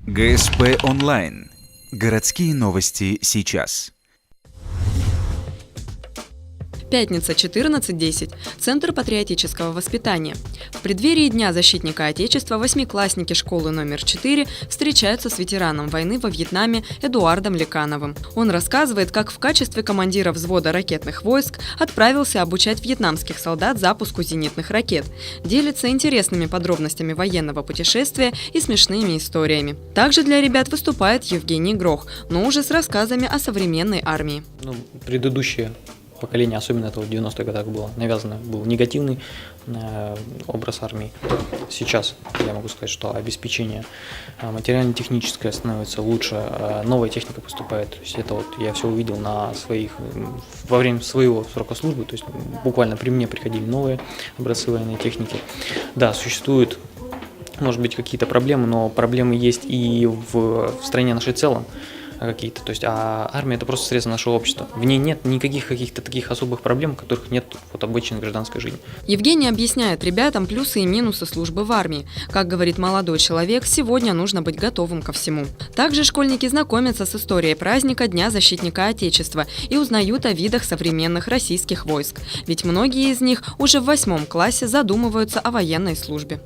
ГСП онлайн. Городские новости сейчас. Пятница, 14:10. Центр патриотического воспитания. В преддверии Дня защитника Отечества восьмиклассники школы номер 4 встречаются с ветераном войны во Вьетнаме Эдуардом Лекановым. Он рассказывает, как в качестве командира взвода ракетных войск отправился обучать вьетнамских солдат запуску зенитных ракет. Делится интересными подробностями военного путешествия и смешными историями. Также для ребят выступает Евгений Грох, но уже с рассказами о современной армии. Предыдущее поколение, особенно это в 90-х годах было навязано, был негативный образ армии. Сейчас я могу сказать, что обеспечение материально-техническое становится лучше, новая техника поступает. То есть это я все увидел во время своего срока службы, то есть буквально при мне приходили новые образцы военной техники. Да, существуют, может быть, какие-то проблемы, но проблемы есть и в стране нашей в целом какие-то. То есть, армия – это просто средство нашего общества. В ней нет никаких каких-то таких особых проблем, которых нет в обычной гражданской жизни. Евгений объясняет ребятам плюсы и минусы службы в армии. Как говорит молодой человек, сегодня нужно быть готовым ко всему. Также школьники знакомятся с историей праздника Дня защитника Отечества и узнают о видах современных российских войск. Ведь многие из них уже в 8 классе задумываются о военной службе.